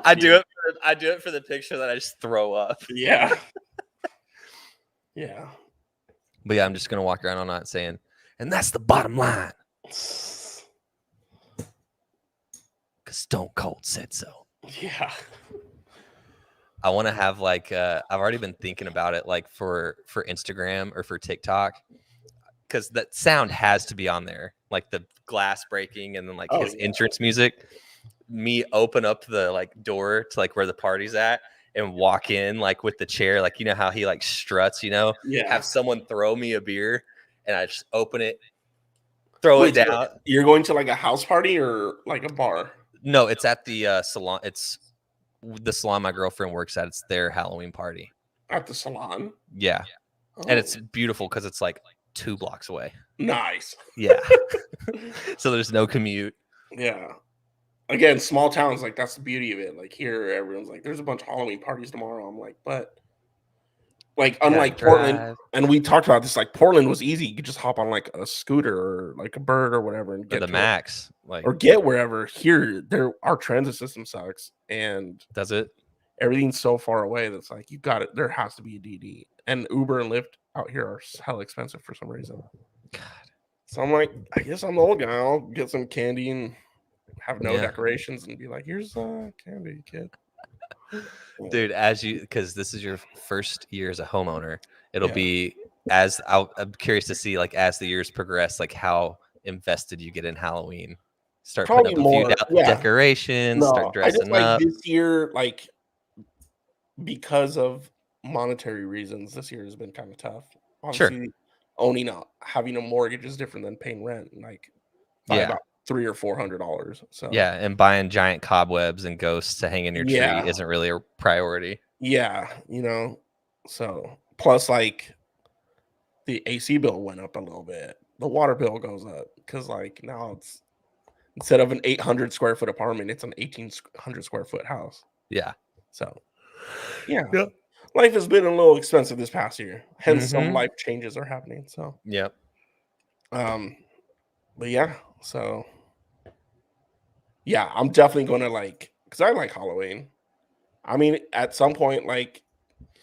I do it for the picture that I just throw up. Yeah. Yeah. But yeah, I'm just gonna walk around all night saying, and that's the bottom line. Because Stone Cold said so. Yeah. I want to have like I've already been thinking about it, like for Instagram or for TikTok, because that sound has to be on there, like the glass breaking and then like his entrance music. Me open up the like door to like where the party's at and walk in like with the chair, like how he like struts, have someone throw me a beer and I just open it, throw it down. You're going to like a house party or like a bar? No, it's at the salon. It's the salon my girlfriend works at. It's their Halloween party. At the salon? Yeah. Oh. And it's beautiful because it's like 2 blocks away. Nice. Yeah. So there's no commute. Yeah. Again, small towns, like that's the beauty of it. Like here, everyone's like, there's a bunch of Halloween parties tomorrow. I'm like, but like unlike Portland, and we talked about this, like Portland was easy. You could just hop on like a scooter or like a bird or whatever and get the max, like, or get wherever. Here, our transit system sucks, and does it? Everything's so far away that's like you got it. There has to be a DD, and Uber and Lyft out here are hella expensive for some reason. God. So I'm like, I guess I'm the old guy. I'll get some candy and have no decorations and be like, here's candy, kid. Dude, because this is your first year as a homeowner, it'll be I'm curious to see, like, as the years progress, like how invested you get in Halloween. Start Probably putting up a few decorations, start dressing up. This year, like, because of monetary reasons, this year has been kind of tough. Obviously, having a mortgage is different than paying rent, like by about $300 or $400. So and buying giant cobwebs and ghosts to hang in your tree isn't really a priority. Yeah, so plus like the AC bill went up a little bit. The water bill goes up because like now it's instead of an 800 square foot apartment, it's an 1,800 square foot house. Yeah. So life has been a little expensive this past year. Hence some life changes are happening. So but yeah, so Yeah, I'm definitely going to because I like Halloween. I mean, at some point, like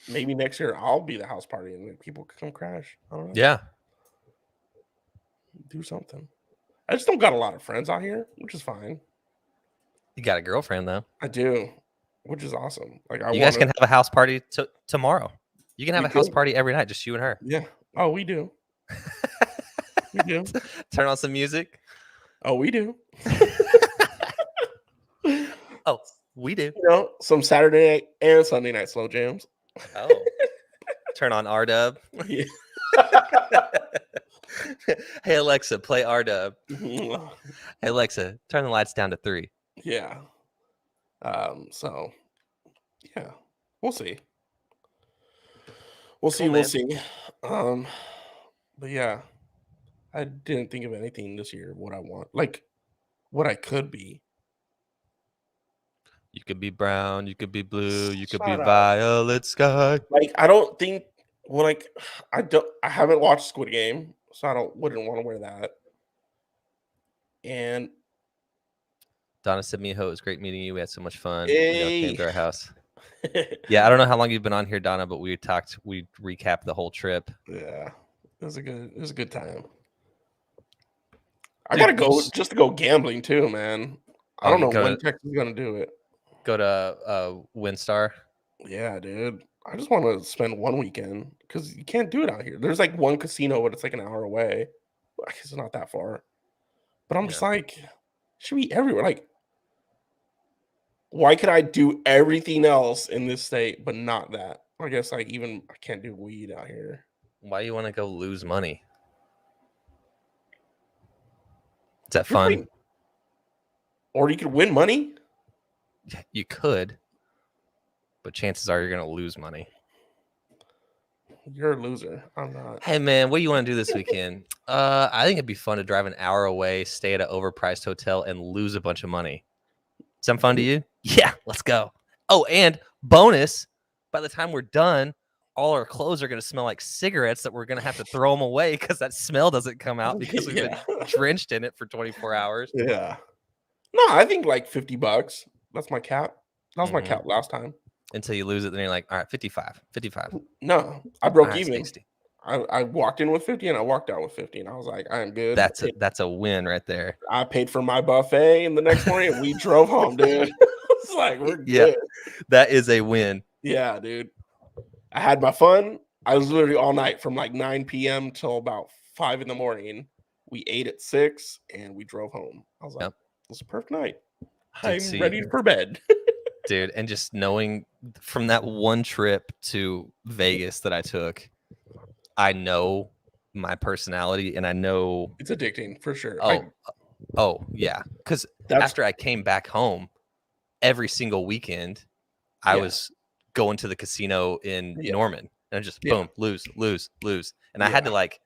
maybe next year, I'll be the house party and people can come crash. I don't know. Yeah. Do something. I just don't got a lot of friends out here, which is fine. You got a girlfriend though. I do, which is awesome. Like You guys can have a house party tomorrow. You can have We a house do. party every night, just you and her. Yeah. Oh, we do. We do. Turn on some music. Oh, we do. Oh, we do. You know, some Saturday night and Sunday night slow jams. Oh. Turn on R-Dub. Yeah. Hey Alexa, play R-Dub. Hey Alexa, turn the lights down to 3. Yeah. So yeah, we'll see. We'll see. Cool, We'll man. see. But yeah, I didn't think of anything this year. What I want, like, what I could be. You could be brown, you could be blue, you could be Shut up. violet sky. Like, I don't think. Well, like, I haven't watched Squid Game, so I wouldn't want to wear that. And Donna said, "Mijo, it was great meeting you. We had so much fun. Hey. Came to our house." Yeah, I don't know how long you've been on here, Donna, but we recapped the whole trip. Yeah, it was a good time. I gotta go just to go gambling too, man. I don't know when Texas is gonna do it. Go to WinStar. Yeah, dude. I just want to spend one weekend because you can't do it out here. There's like one casino, but it's like an hour away. I guess it's not that far. But I'm just like, should be everywhere. Like, why could I do everything else in this state but not that? I guess I can't do weed out here. Why you want to go lose money? Is that fun? Or you could win money. You could, but chances are you're gonna lose money. You're a loser. I'm not. Hey man, what do you want to do this weekend? I think it'd be fun to drive an hour away, stay at an overpriced hotel, and lose a bunch of money. Sound fun to you? Yeah, let's go. Oh, and bonus, by the time we're done, all our clothes are going to smell like cigarettes that we're going to have to throw them away because that smell doesn't come out because we've been drenched in it for 24 hours. Yeah. No, I think like $50. That's my cap. That was my cap last time. Until you lose it, then you're like, all right, 55. No, I broke right, even. 60. I walked in with 50 and I walked out with 50 and I was like, I am good. That's a win right there. I paid for my buffet and the next morning and we drove home, dude. It's like, we're good. That is a win. Yeah, dude. I had my fun. I was literally all night from like 9 p.m. till about 5 in the morning. We ate at 6 and we drove home. I was like, it was a perfect night. I'm ready for bed. Dude, and just knowing from that one trip to Vegas that I took, I know my personality and I know it's addicting for sure. Oh yeah. Because after I came back home, every single weekend, I was going to the casino in Norman and just boom, lose. And I had to like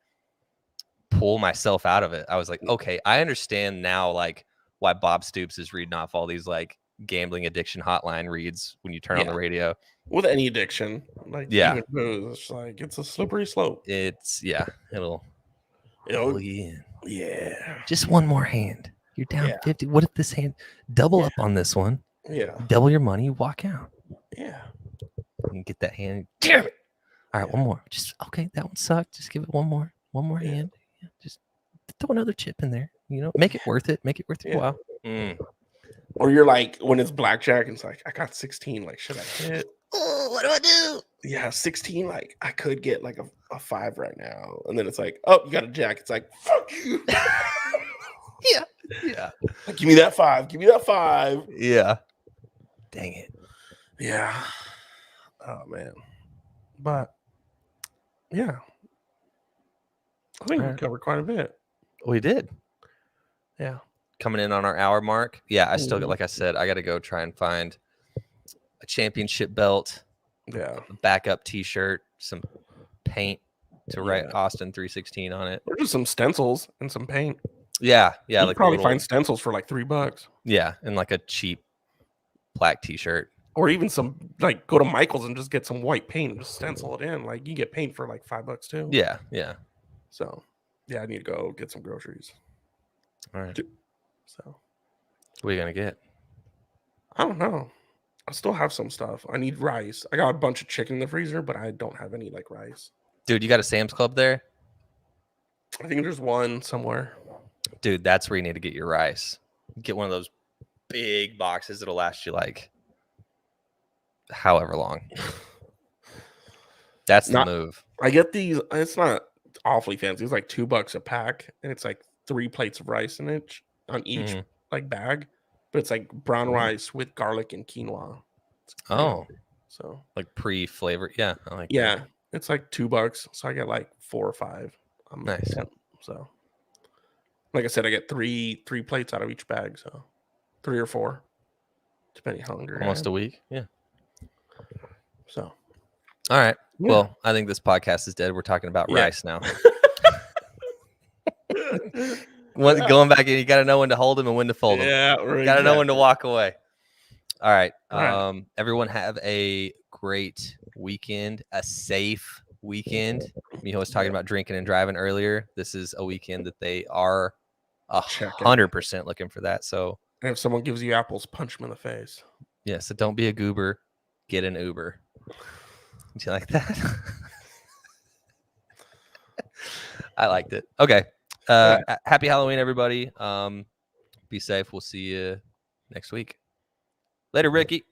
pull myself out of it. I was like, okay, I understand now like why Bob Stoops is reading off all these like gambling addiction hotline reads when you turn on the radio. With any addiction, like even booze, it's like it's a slippery slope. It's it'll pull you in. Yeah. Just one more hand. You're down 50. What if this hand double up on this one? Yeah. Double your money, walk out. Yeah. You can get that hand. Damn it. All right, one more. Just okay, that one sucked. Just give it one more hand. Yeah, just throw another chip in there. You know, make it worth it. Make it worth your while. Or you're like when it's blackjack and it's like I got 16. Like, should I hit? Oh, what do I do? Yeah, 16. Like I could get like a 5 right now, and then it's like, oh, you got a jack. It's like, fuck you. Yeah. Like, give me that 5. Give me that 5. Yeah. Dang it. Yeah. Oh man. But yeah, I think we covered quite a bit. We did. Yeah. Coming in on our hour mark. Yeah, I still got, like I said, I got to go try and find a championship belt. Yeah. A backup T-shirt, some paint to write Austin 316 on it. Or just some stencils and some paint. Yeah. You like probably find stencils for like $3. Yeah, and like a cheap black T-shirt. Or even some, like, go to Michael's and just get some white paint and just stencil it in. Like, you get paint for like $5 too. Yeah. So, yeah, I need to go get some groceries. All right. So, What are you gonna get? I don't know. I still have some stuff. I need rice. I got a bunch of chicken in the freezer, but I don't have any like rice. Dude, you got a Sam's Club there? I think there's one somewhere. Dude, that's where you need to get your rice. Get one of those big boxes that'll last you like however long. That's the move. I get these. It's not awfully fancy. It's like $2 a pack, and it's like 3 plates of rice in it on each like bag. But it's like brown rice with garlic and quinoa. Oh, so like pre-flavored. Yeah, I like. Yeah, that. it's like $2, so I get like 4 or 5. Nice. So, like I said, I get three plates out of each bag, so 3 or 4, depending how hungry. Almost a week. Yeah. So, all right. Yeah. Well, I think this podcast is dead. We're talking about rice now. Going back in, you got to know when to hold them and when to fold them. Yeah, got to know when to walk away. All right. All right. Everyone have a great weekend, a safe weekend. Miho was talking about drinking and driving earlier. This is a weekend that they are 100% looking for that. So if someone gives you apples, punch them in the face. Yeah. So don't be a goober. Get an Uber. Do you like that? I liked it. Okay. Happy Halloween, everybody. Be safe. We'll see you next week. Later, Ricky.